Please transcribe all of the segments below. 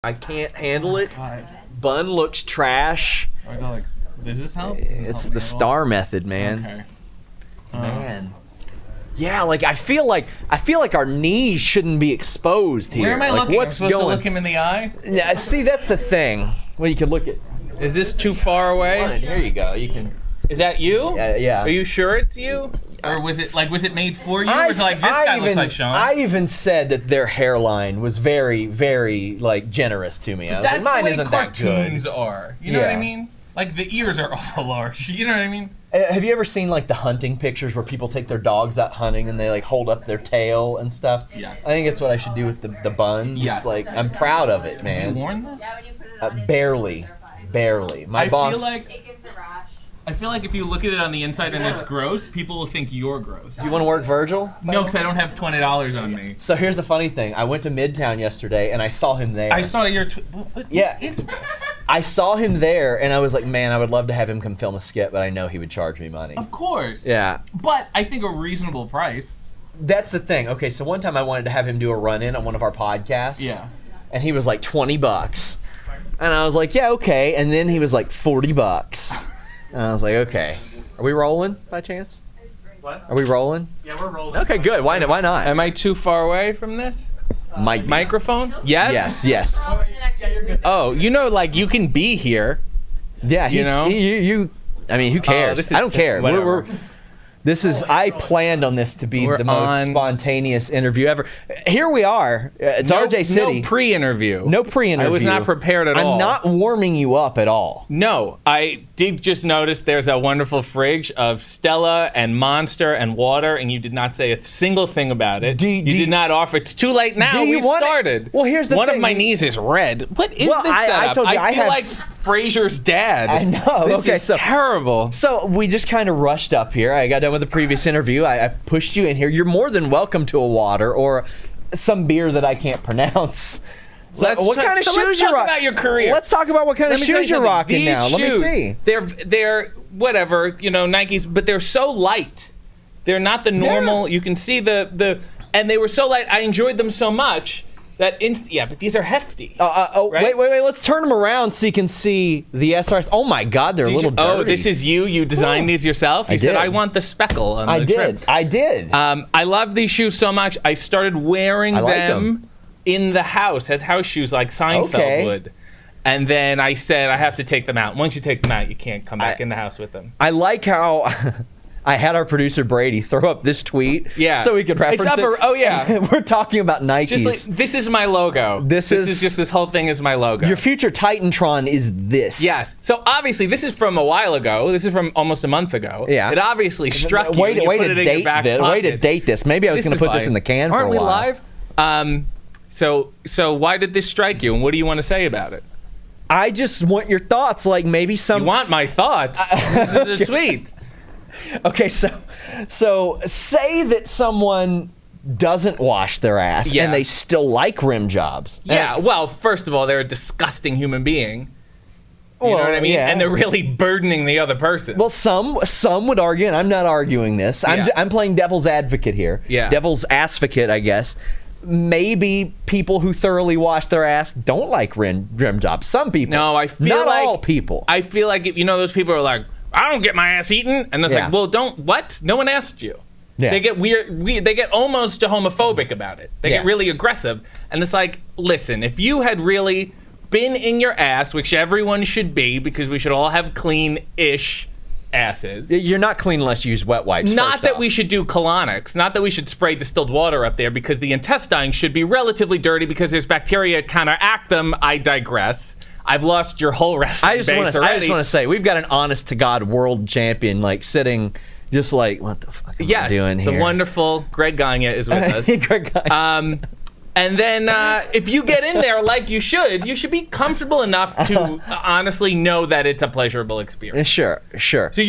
I can't handle it. God. Bun looks trash. I go like, does this help? Does it It's help the star method, man. Okay. Man. Yeah, like I feel like our knees shouldn't be exposed here. Where am I like, looking? What's I'm supposed going? to look him in the eye? Yeah, see, that's the thing. Well, you can look at. Is this too far away? Here you go. You can. Is that you? Yeah. Are you sure it's you? Or was it made for you? Or was it like, this guy looks like Sean? I even said that their hairline was very, very like generous to me. I was That's like, mine the way isn't that good. cartoons are. You know what I mean? Like the ears are also large. You know what I mean? Have you ever seen like the hunting pictures where people take their dogs out hunting and they like hold up their tail and stuff? Yes. I think it's what I should do with the bun. Yes. Just like I'm proud of it, man. Have you worn this? Barely. My boss. I feel like if you look at it on the inside and it's gross, people will think you're gross. Do you want to work Virgil? No, because I don't have $20 on me. So here's the funny thing. I went to Midtown yesterday and I saw him there. I saw your. What is this? I saw him there and I was like, man, I would love to have him come film a skit, but I know he would charge me money. Of course. Yeah. But I think a reasonable price. That's the thing. Okay, so one time I wanted to have him do a run-in on one of our podcasts. Yeah. And he was like $20. And I was like, yeah, okay. And then he was like $40. And I was like, okay. Are we rolling by chance? What? Are we rolling? Yeah, we're rolling. Okay, good. Why not? Am I too far away from this? Microphone? Yes? Yes. Yeah, you're good. Oh, like you can be here. Yeah, You know? I mean, who cares? this is- I don't care. whatever. I planned on this to be We're the most on- spontaneous interview ever. Here we are. It's RJ City. No pre-interview. No pre-interview. I was not prepared at all. I'm not warming you up at all. No, I did just notice there's a wonderful fridge of Stella and Monster and water, and you did not say a single thing about it. You did not offer. It's too late now. Do you We've want it? started. Well, here's the one thing. of my knees is red. What is Well, this I setup? told you, I feel have like Frasier's dad. I know. This Okay, is so terrible. So we just kind of rushed up here. I got done with the previous interview. I pushed you in here. You're more than welcome to a water or some beer that I can't pronounce. So Let's what kind of shoes let's you're talk rocking? about your career. Let's talk about what kind of Let me tell you shoes you're something. rocking These now. shoes, Let me see. They're whatever, Nikes, but they're so light. They're not the normal. You can see the and they were so light. I enjoyed them so much that but these are hefty. Wait. Right? Let's turn them around so you can see the SRS. Oh my God, they're a little dirty. Oh, this is you. You designed these yourself. You said did. I want the speckle on the trim. I did. I love these shoes so much. I started wearing I like them in the house as house shoes, like Seinfeld would. And then I said I have to take them out. Once you take them out, you can't come back in the house with them. I like how I had our producer Brady throw up this tweet so we could reference it. Oh, yeah. We're talking about Nikes. Just like, this is my logo. This is just this whole thing is my logo. Your future Titantron is this. Yes. So obviously this is from a while ago. This is from almost a month ago. Yeah. It obviously struck you. Way and you put it in your back pocket. to date this. Maybe I was going to put this in the can for a while. Aren't we live? So why did this strike you, and what do you want to say about it? I just want your thoughts. Like maybe some. You want my thoughts? This is a tweet. Okay, so say that someone doesn't wash their ass and they still like rim jobs. Yeah, well, first of all, they're a disgusting human being. You know what I mean? Yeah. And they're really burdening the other person. Well, some would argue, and I'm not arguing this. I'm playing devil's advocate here. Yeah. Devil's assvocate, I guess. Maybe people who thoroughly wash their ass don't like rim jobs. Some people. No, I feel not like all people. I feel like those people are like, I don't get my ass eaten, and it's like, well, what? No one asked you. Yeah. They get weird. They get almost homophobic about it. They get really aggressive, and it's like, listen, if you had really been in your ass, which everyone should be, because we should all have clean-ish asses. You're not clean unless you use wet wipes. Not that we should do colonics. Not that we should spray distilled water up there, because the intestine should be relatively dirty because there's bacteria to counteract them. I digress. I've lost your whole wrestling base already. I just want to say, we've got an honest-to-God world champion, like, sitting just like, what the fuck am I doing here? The wonderful Greg Gagne is with us. Greg Gagne. And then if you get in there like you should be comfortable enough to honestly know that it's a pleasurable experience. Sure. So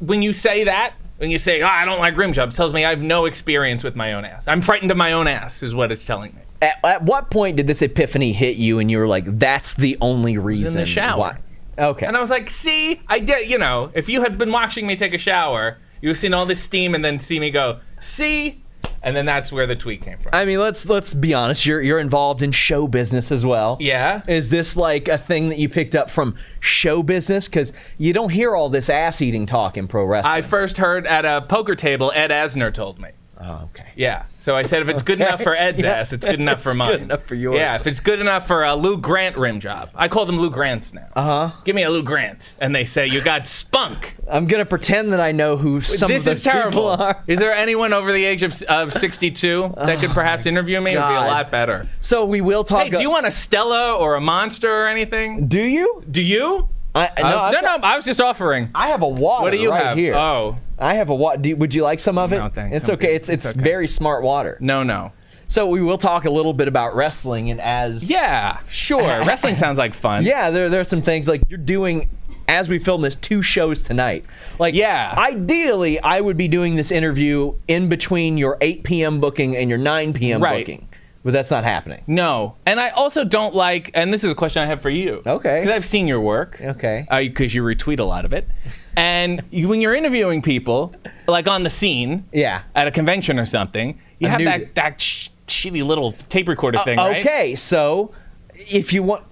when you say that, when you say, I don't like rim jobs, it tells me I have no experience with my own ass. I'm frightened of my own ass is what it's telling me. At what point did this epiphany hit you and you were like, that's the only reason? In the shower. Why? Okay. And I was like, see, I did, if you had been watching me take a shower, you would have seen all this steam and then see me go, see, And then that's where the tweet came from. I mean, let's be honest. You're involved in show business as well. Yeah. Is this like a thing that you picked up from show business? Because you don't hear all this ass-eating talk in pro wrestling. I first heard at a poker table, Ed Asner told me. Oh, okay. Yeah. So I said if it's good enough for Ed's ass, it's good enough for mine. Good enough for yours. Yeah, if it's good enough for a Lou Grant rim job. I call them Lou Grants now. Uh-huh. Give me a Lou Grant. And they say, you got spunk. I'm going to pretend that I know who some This of those is terrible. people are. Is there anyone over the age of 62 that could perhaps interview me? It would be a God. lot better. So we will talk. Hey, do you want a Stella or a Monster or anything? Do you? Do you? No, I was just offering. I have a water What do you right have? here. Oh. I have a water. Would you like some of it? No, thanks. It's I'm okay. good. It's It's okay. very smart water. No. So we will talk a little bit about wrestling and as Yeah, sure. Wrestling sounds like fun. yeah, there are some things like you're doing as we film this 2 shows tonight. Like Yeah. ideally I would be doing this interview in between your 8 p.m. booking and your 9 p.m. Right. booking. But that's not happening. No. And I also don't like, and this is a question I have for you. Okay. Because I've seen your work. Okay. Because you retweet a lot of it. And when you're interviewing people, like on the scene, Yeah. at a convention or something, you have knew that shitty little tape recorder thing, right? Okay, so if you want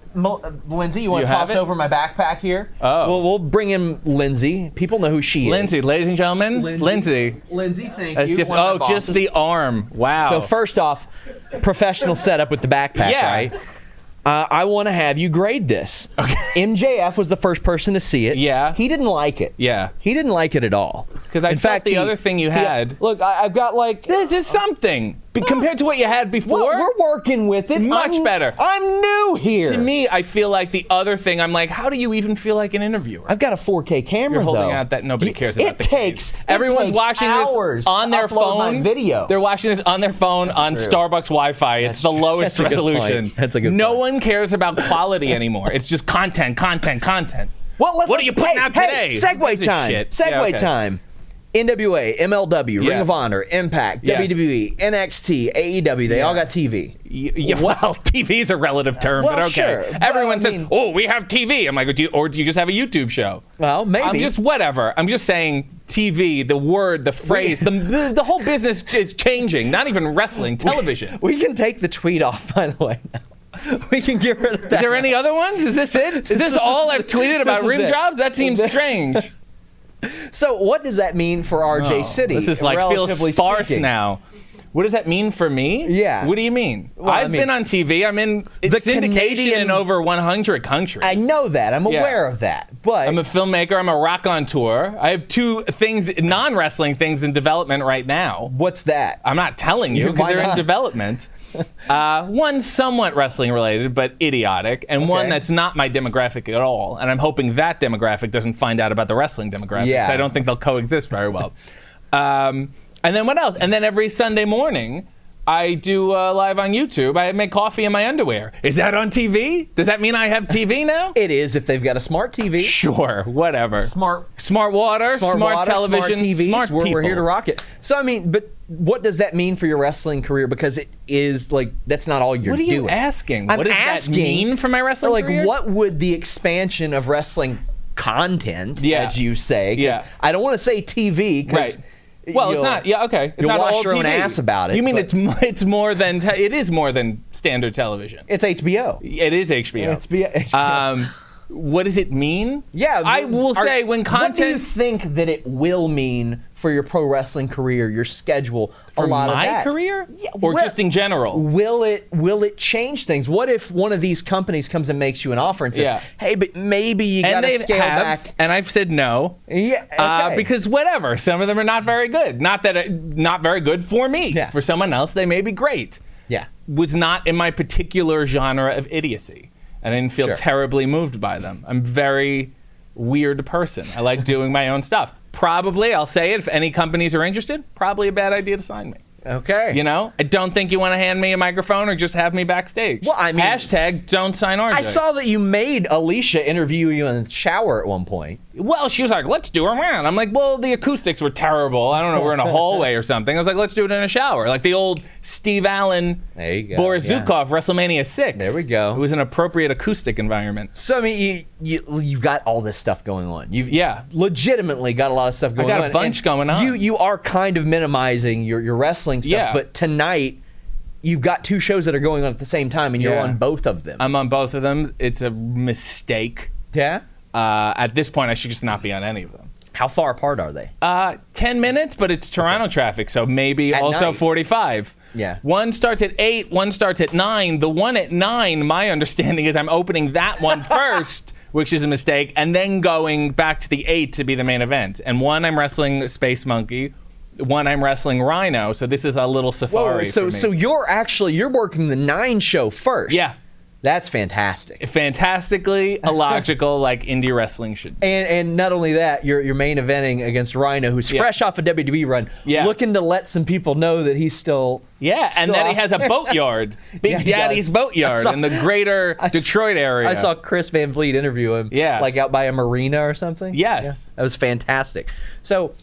Lindsay, you want you to have toss it? over my backpack here? Oh. Well, we'll bring in Lindsay. People know who she is. Lindsay, ladies and gentlemen, Lindsay. Lindsay, thank It's you. just One of my just bosses. the arm. Wow. So first off, professional setup with the backpack, Yeah. right? I want to have you grade this. Okay. MJF was the first person to see it. Yeah. He didn't like it. Yeah. He didn't like it at all. Because I felt the other thing you had. Look, I've got like. This is something compared to what you had before. Well, we're working with it. Much better. I'm new here. To me, I feel like the other thing. I'm like, how do you even feel like an interviewer? I've got a 4K camera. You're holding though. out that nobody cares about. It takes. Everyone's takes watching hours this on their to upload phone. My video. They're watching this on their phone on true. Starbucks Wi-Fi. It's the lowest That's a good resolution. point. That's a good No point. one cares about quality anymore. It's just content. Well, What are you putting out today? Hey, Who segue gives a time. shit? Segue Yeah, okay. time. NWA, MLW, Ring Yeah. of Honor, Impact, Yes. WWE, NXT, AEW. They all got TV. Yeah, well, TV is a relative term, Well, but okay. sure, but Everyone I says, mean- "Oh, we have TV." I'm like, do you just have a YouTube show? Well, maybe. I'm just whatever. I'm just saying TV, the word, the phrase, the whole business is changing. Not even wrestling, television. We can take the tweet off, by the way. Now. We can get rid of that. Is there any other ones? Is this it? Is this all I've tweeted about this is rim it. jobs? That seems strange. So, what does that mean for RJ Oh, City? This is like feels relatively sparse speaking? now. What does that mean for me? Yeah. What do you mean? Well, I I've mean, been on TV. I'm in syndication Canadian- in over 100 countries. I know that. I'm aware of that. But I'm a filmmaker. I'm a rock on tour. I have 2 things, non-wrestling things in development right now. what's that? I'm not telling you Why because they're in not? development. One somewhat wrestling related, but idiotic, and one Okay. that's not my demographic at all. And I'm hoping that demographic doesn't find out about the wrestling demographic. Yeah. So I don't think they'll coexist very well. And then what else? And then every Sunday morning, I do live on YouTube. I make coffee in my underwear. Is that on TV? Does that mean I have TV now? It is if they've got a smart TV. Sure, whatever. Smart water, smart television, smart TVs. smart we're people. here to rock it. So I mean, but what does that mean for your wrestling career? Because it is like that's not all you're What are you doing. asking? I'm What does asking, that mean for my wrestling like, career? what would the expansion of wrestling content, Yeah. as you say? 'Cause Yeah. I don't want to say TV. 'cause Right. Well, it's you'll- not. Yeah, okay. It's you'll not wash all your own TV. ass about it, You mean but- it's more than it is more than standard television? It's HBO. It is HBO. It's HBO. What does it mean? Yeah, I will say when What do you content think that it will mean for your pro wrestling career, your schedule, for a lot of my that? career, Yeah, or well, just in general. Will it change things? What if one of these companies comes and makes you an offer and says, Yeah. "Hey, but maybe you got And to they scale have, back"? and I've said no. Yeah, okay. Because whatever, some of them are not very good. Not very good for me. Yeah. For someone else, they may be great. yeah, Was not in my particular genre of idiocy. And I didn't feel Sure. terribly moved by them. I'm a very weird person. I like doing my own stuff. Probably, I'll say it, if any companies are interested, probably a bad idea to sign me. okay. You know? I don't think you want to hand me a microphone or just have me backstage. Well, I mean- Hashtag don't sign RJ. I saw that you made Alicia interview you in the shower at one point. Well, she was like, let's do a round. I'm like, well, the acoustics were terrible. I don't know, we're in a hallway or something. I was like, let's do it in a shower. Like the old Steve Allen, There you go. Boris yeah. Zukov, WrestleMania 6. There we go. It was an appropriate acoustic environment. So I mean, you've got all this stuff going on. You've Yeah. legitimately got a lot of stuff going on. got a bunch And going on. You are kind of minimizing your wrestling stuff, Yeah. but tonight you've got 2 shows that are going on at the same time, and you're Yeah. on both of them. I'm on both of them. It's a mistake. Yeah. At this point, I should just not be on any of them. How far apart are they? 10 minutes, but it's Toronto traffic, so maybe At also night. 45. Yeah. One starts at 8, one starts at 9. The one at 9, my understanding is I'm opening that one first, which is a mistake, and then going back to the 8 to be the main event. And one, I'm wrestling Space Monkey. One, I'm wrestling Rhino, so this is a little safari so for me. so you're working the 9 show first. Yeah. That's fantastic. Fantastically illogical, like indie wrestling should be. And not only that, you're main eventing against Rhino, who's fresh off a WWE run, looking to let some people know that he's still And then he has a boatyard, Big Yeah, he Daddy's does. boatyard in the greater Detroit area. I saw Chris Van Vliet interview him, like out by a marina or something. Yes. Yeah. That was fantastic. So,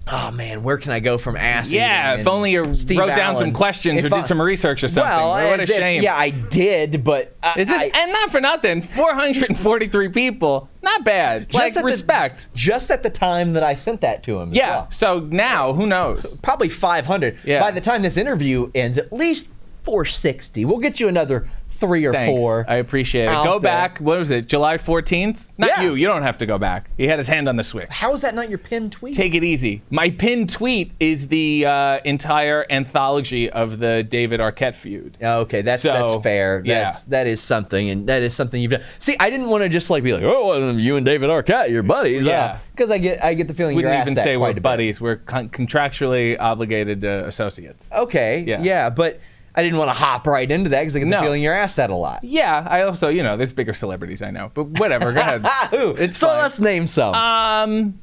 oh man, where can I go from ass? Yeah, if only you Steve wrote down Allen. some questions or did some research or something. Well, what a as if- shame. yeah, I did, but and not for nothing, 443 people, not bad. Like, respect. Just at the time that I sent that to him. as Yeah, well. so now, who knows? Probably 500. Yeah. By the time this interview ends, at least 460. We'll get you another 3 or Thanks. 4. I appreciate it. out Go there. back. What was it? July 14th? Not Yeah. you. You don't have to go back. He had his hand on the switch. How is that not your pinned tweet? Take it easy. My pinned tweet is the entire anthology of the David Arquette feud. Okay, that's So, fair. yeah. That is something, and that is something you've done. See, I didn't want to just like be like, oh, well, you and David Arquette, you're buddies. Yeah. Because I get the feeling We you're didn't asked even that say quite we're a bit. buddies. We're contractually obligated associates. Okay, Yeah. yeah, but I didn't want to hop right into that because I get the No. feeling you're asked that a lot. Yeah, I also, there's bigger celebrities I know, but whatever. Go ahead. Who? It's so fine. let's name some.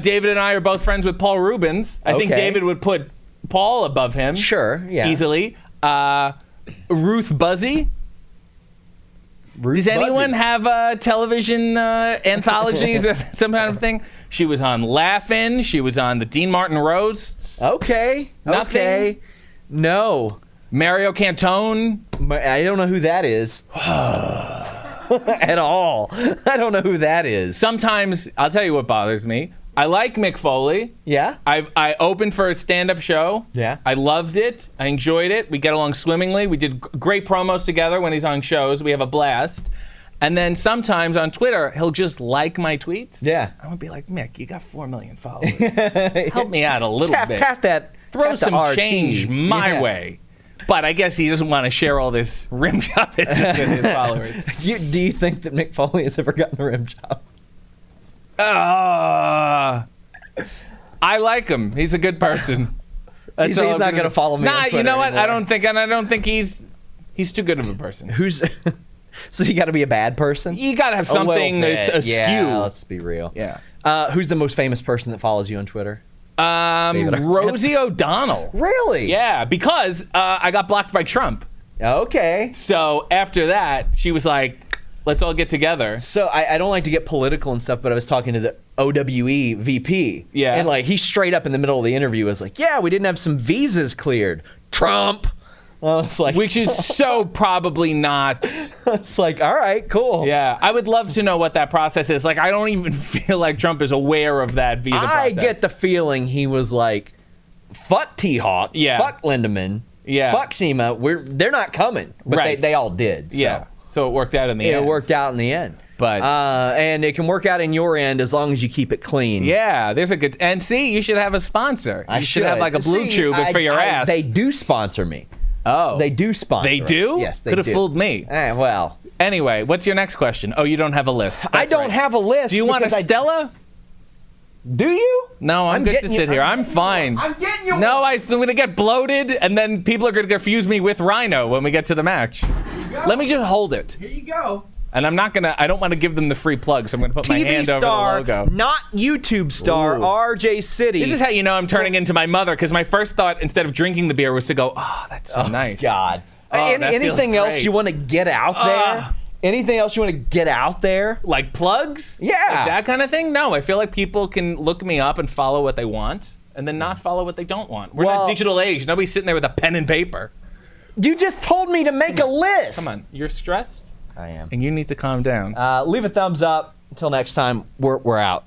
David and I are both friends with Paul Rubens. I think Okay. David would put Paul above him. Sure, yeah. Easily. Ruth Buzzy. Ruth Does anyone Buzzy. have television anthologies or some kind of thing? She was on Laugh-In. She was on the Dean Martin Roasts. Okay. Nothing? Okay. No. Mario Cantone. I don't know who that is. At all. I don't know who that is. Sometimes, I'll tell you what bothers me. I like Mick Foley. Yeah? I opened for a stand-up show. Yeah. I loved it. I enjoyed it. We get along swimmingly. We did great promos together when he's on shows. We have a blast. And then sometimes on Twitter, he'll just like my tweets. Yeah. I would be like, Mick, you got 4 million followers. Help me out a little bit. Tap that. Throw tap the some RT. change my Yeah. way. But I guess he doesn't want to share all this rim job business with his followers. Do you think that Mick Foley has ever gotten a rim job? I like him. He's a good person. He's all not I'm going to say. follow me on Nah, Twitter you know what? I anymore. don't think he's too good of a person. Who's... So you got to be a bad person? You got to have A little something bit. askew. Yeah, let's be real. Yeah. Who's the most famous person that follows you on Twitter? David Arquette. Rosie O'Donnell. Really? Yeah, because I got blocked by Trump. Okay. So after that, she was like, let's all get together. So I don't like to get political and stuff, but I was talking to the OWE VP. Yeah. And like he straight up in the middle of the interview was like, yeah, we didn't have some visas cleared. Trump. I was like, Which is so probably not. it's like, all right, cool. Yeah, I would love to know what that process is. Like, I don't even feel like Trump is aware of that visa process. I get the feeling he was like, fuck T-Hawk. Yeah. Fuck Lindemann. Yeah. Fuck SEMA. They're not coming. But Right. they all did. So. Yeah, so it worked out in the It end. worked out in the end. But- and it can work out in your end as long as you keep it clean. Yeah, there's a good. And see, you should have a sponsor. You should have like a blue tube for your ass. They do sponsor me. Oh, They do sponsor. They it. do? Yes, they Could have do. fooled me. Well, Anyway, what's your next question? Oh, you don't have a list. I That's don't right. have a list. Do you want a because Stella? Do you? No, I'm good to getting you- sit here. I'm getting you fine. one. I'm getting you. No, one. I'm going to get bloated, and then people are going to confuse me with Rhino when we get to the match. Let me just hold it. Here you go. And I'm not going to, I don't want to give them the free plug, so I'm going to put my TV hand over the star, logo. not YouTube star, Ooh. RJ City. This is how you know I'm turning into my mother, because my first thought, instead of drinking the beer, was to go, oh, that's so nice. God. Oh, that feels Anything else great. you want to get out there? Anything else you want to get out there? Like plugs? Yeah. Like that kind of thing? No, I feel like people can look me up and follow what they want. and then not follow what they don't want. We're in Well- a digital age. Nobody's sitting there with a pen and paper. You just told me to make a list. Come on, you're stressed, I am. and you need to calm down. Leave a thumbs up. Until next time, we're out.